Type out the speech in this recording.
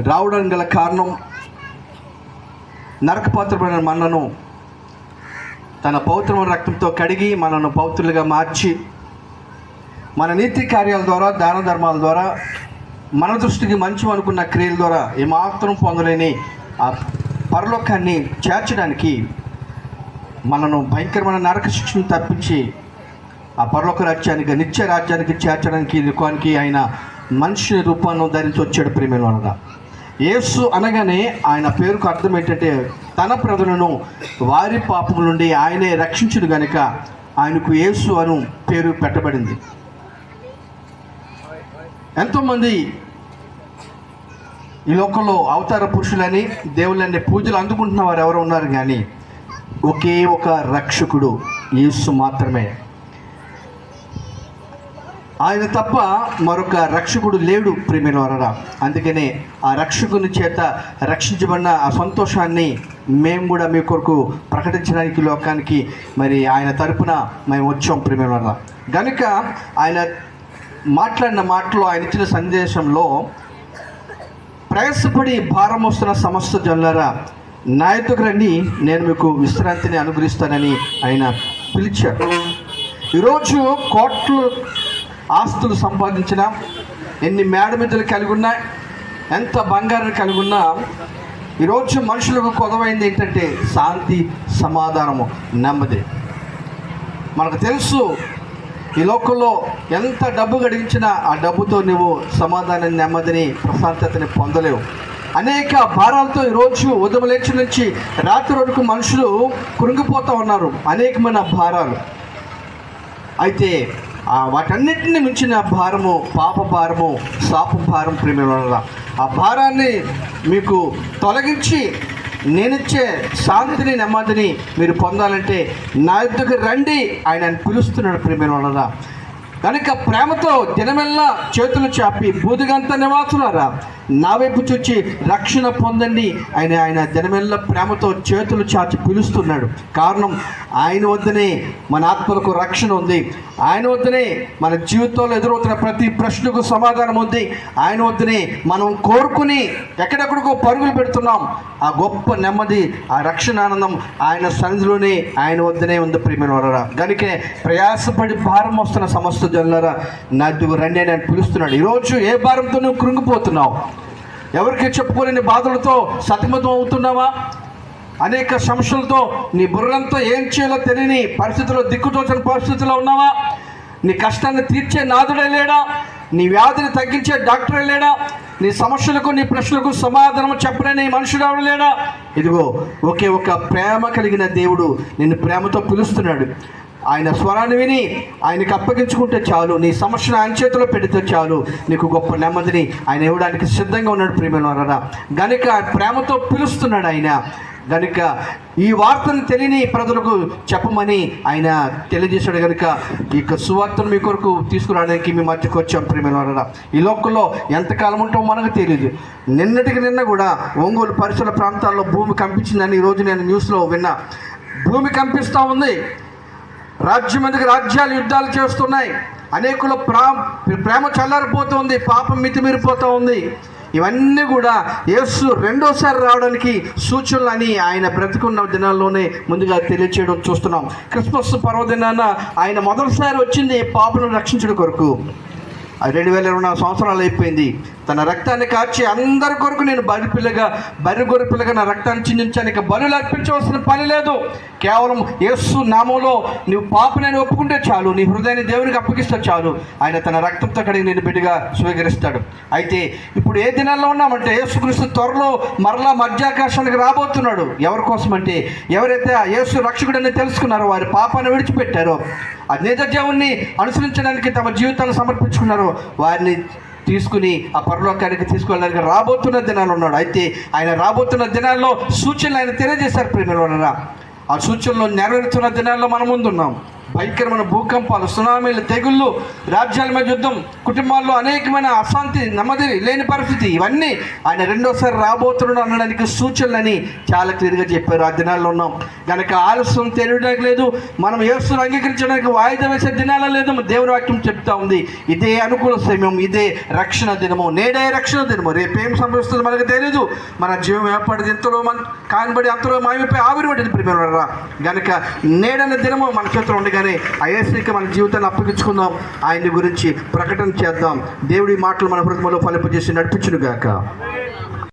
రావడానికి గల కారణం నరకపాత్రమైన మనను తన పవిత్రమైన రక్తంతో కడిగి మనను పవిత్రులుగా మార్చి మన నీతి కార్యాల ద్వారా దాన ధర్మాల ద్వారా మన దృష్టికి మంచి అనుకున్న క్రియల ద్వారా ఏమాత్రం పొందలేని ఆ పరలోకాన్ని చేర్చడానికి మనను భయంకరమైన నరక శిక్షను తప్పించి ఆ పరలోక రాజ్యానికి నిత్య రాజ్యానికి చేర్చడానికి యుగానికి ఆయన మనిషి రూపాన్ని ధరించి వచ్చాడు. ప్రేమలోనగా యేసు అనగానే ఆయన పేరుకు అర్థం ఏంటంటే తన ప్రజలను వారి పాపముల నుండి ఆయనే రక్షించుడు గనుక ఆయనకు యేసు అను పేరు పెట్టబడింది. ఎంతోమంది ఈ లోకంలో అవతార పురుషులని దేవుళ్ళని పూజలు అందుకుంటున్న వారు ఎవరు ఉన్నారు, కానీ ఒకే ఒక రక్షకుడు యేసు మాత్రమే. ఆయన తప్ప మరొక రక్షకుడు లేడు ప్రియమైనవారా. అందుకనే ఆ రక్షకుని చేత రక్షించబడిన ఆ సంతోషాన్ని మేము కూడా మీ కొరకు ప్రకటించడానికి లోకానికి మరి ఆయన తరపున మేము వచ్చాం ప్రియమైనవారా. కనుక ఆయన మాట్లాడిన మాటలో ఆయన ఇచ్చిన సందేశంలో ప్రయాసపడి భారం వస్తున్న సమస్త జనులారా నా యొద్దకు రండి, నేను మీకు విశ్రాంతిని అనుగ్రహిస్తానని ఆయన పిలిచాడు. ఈరోజు కోట్లు ఆస్తులు సంపాదించినా, ఎన్ని మేడమిద్దలు కలిగి ఉన్నా, ఎంత బంగారం కలిగి ఉన్నా, ఈరోజు మనుషులకు కొదవైంది ఏంటంటే శాంతి, సమాధానము, నెమ్మది. మనకు తెలుసు ఈ లోకంలో ఎంత డబ్బు గడించినా ఆ డబ్బుతో నువ్వు సమాధానం, నెమ్మదిని, ప్రశాంతతని పొందలేవు. అనేక భారాలతో ఈరోజు ఉదయం లేచి నుంచి రాత్రి వరకు మనుషులు కృంగిపోతూ ఉన్నారు, అనేకమైన భారాలు. అయితే వాటన్నిటిని మించిన భారము పాప భారము, శాప భారం ప్రేమ. ఆ భారాన్ని మీకు తొలగించి నేనిచ్చే శాంతిని, నెమ్మదిని మీరు పొందాలంటే నా యొద్దకు రండి ఆయన పిలుస్తున్నాడు ప్రేమ. కనుక ప్రేమతో దినమెల్లా చేతులు చాపి బూదిగంత నివాసులారా నా వైపు చూచి రక్షణ పొందండి ఆయన దినమెల్లా ప్రేమతో చేతులు చాచి పిలుస్తున్నాడు. కారణం ఆయన వద్దనే మన ఆత్మలకు రక్షణ ఉంది, ఆయన వద్దనే మన జీవితంలో ఎదురవుతున్న ప్రతి ప్రశ్నకు సమాధానం ఉంది, ఆయన వద్దనే మనం కోరుకుని ఎక్కడెక్కడికో పరుగులు పెడుతున్నాం. ఆ గొప్ప నెమ్మది, ఆ రక్షణ ఆనందం ఆయన సన్నిధిలోనే ఆయన వద్దనే ఉంది ప్రియమైనవారా. కనుక ప్రయాసపడి భారం వస్తున్న సమస్త జనులారా నా దగ్గరకు రండి అని ఆయన పిలుస్తున్నాడు. ఈరోజు ఏ భారంతో నువ్వు కృంగిపోతున్నావు? ఎవరికి చెప్పుకోలేని బాధలతో సతమతం అవుతున్నావా? అనేక సమస్యలతో నీ బుర్రంతా ఏం చేయాలో తెలియని పరిస్థితుల్లో, దిక్కుతోచని పరిస్థితుల్లో ఉన్నావా? నీ కష్టాన్ని తీర్చే నాదుడే లేడా? నీ వ్యాధిని తగ్గించే డాక్టరే లేడా? నీ సమస్యలకు, నీ ప్రశ్నలకు సమాధానం చెప్పలేని మనుషుడు ఎవరు లేడా? ఇదిగో ఒకే ఒక ప్రేమ కలిగిన దేవుడు నిన్ను ప్రేమతో పిలుస్తున్నాడు. ఆయన స్వరాన్ని విని ఆయనకు అప్పగించుకుంటే చాలు, నీ సమస్యను ఆయన చేతిలో పెడితే చాలు, నీకు గొప్ప నెమ్మదిని ఆయన ఇవ్వడానికి సిద్ధంగా ఉన్నాడు ప్రియమైనవారా. గనుక ప్రేమతో పిలుస్తున్నాడు ఆయన. కనుక ఈ వార్తను తెలియని ప్రజలకు చెప్పమని ఆయన తెలియజేశాడు. కనుక ఈ సువార్తను మీ కొరకు తీసుకురావడానికి మీ మధ్యకు వచ్చాం ప్రియమైనవారా. ఈ లోకంలో ఎంతకాలం ఉంటామో మనకు తెలియదు. నిన్నటికి నిన్న కూడా ఒంగోలు పరిసర ప్రాంతాల్లో భూమి కంపించిందని ఈరోజు నేను న్యూస్లో విన్నా. భూమి కంపిస్తూ ఉంది, రాజ్యం మీదకి రాజ్యాలు యుద్ధాలు చేస్తున్నాయి, అనేకుల ప్రేమ చల్లారిపోతుంది, పాపం మితిమీరిపోతూ ఉంది. ఇవన్నీ కూడా యేసు రెండోసారి రావడానికి సూచనలు అని ఆయన బ్రతికున్న దినాల్లోనే ముందుగా తెలియచేయడం చూస్తున్నాం. క్రిస్మస్ పర్వదినాన ఆయన మొదటిసారి వచ్చింది పాపను రక్షించడం కొరకు. 2024 సంవత్సరాలు అయిపోయింది. తన రక్తాన్ని కార్చి అందరి కొరకు నేను బర్రె గొర్రె పిల్లగా నా రక్తాన్ని చిందించానికి బలులు అర్పించవలసిన పని లేదు. కేవలం యేసు నామంలో నువ్వు పాపనని ఒప్పుకుంటే చాలు, నీ హృదయాన్ని దేవునికి అప్పగిస్తే చాలు, ఆయన తన రక్తంతో కడిగి నేను బిడ్డగా స్వీకరిస్తాడు. అయితే ఇప్పుడు ఏ దినాల్లో ఉన్నామంటే యేసుక్రీస్తు త్వరలో మరలా మధ్యాకాశానికి రాబోతున్నాడు. ఎవరి కోసం అంటే ఎవరైతే యేసు రక్షకుడని తెలుసుకున్నారో, వారి పాపాన్ని విడిచిపెట్టారో, ఆ నిజ దేవుణ్ణి అనుసరించడానికి తమ జీవితాన్ని సమర్పించుకున్నారో వారిని తీసుకుని ఆ పరలోకానికి తీసుకెళ్ళడానికి రాబోతున్న దినాలు ఉన్నాడు. అయితే ఆయన రాబోతున్న దినాల్లో సూచనలు ఆయన తెలియజేశారు ప్రియమైనవారా. ఆ సూచనలు నెరవేరుతున్న దినాల్లో మనం ముందున్నాం. భయంకరమైన భూకంపాలు, సునామీలు, తెగుళ్ళు, రాజ్యాల మీద యుద్ధం, కుటుంబాల్లో అనేకమైన అశాంతి, నెమ్మది లేని పరిస్థితి, ఇవన్నీ ఆయన రెండోసారి రాబోతున్నాడు అనడానికి సూచనలని చాలా క్లియర్గా చెప్పారు. ఆ దినాల్లో ఉన్నాం కనుక ఆలస్యం తెలియడానికి లేదు. మనం యేసును అంగీకరించడానికి వాయిదా వేసే దినాల లేదు. దేవుని వాక్యం చెప్తా ఉంది, ఇదే అనుకూల సమయం, ఇదే రక్షణ దినము, నేడే రక్షణ దినము. రేపేం సంభవిస్తుందో మనకు తెలియదు. మన జీవం ఏర్పడింది ఇంతలో కానబడి అంతలో మాయమైపోయి ఆవిరి పడింది ప్రియమైనవారా. కనుక నేడన్న దినము మన చేతిలో ఉండగానే ఆ యేసుకి మన జీవితాన్ని అప్పగించుకుందాం, ఆయన గురించి ప్రకటన చేద్దాం. దేవుడి మాటలు మన హృదయంలో ఫలింపజేసి నడిపించును గాక.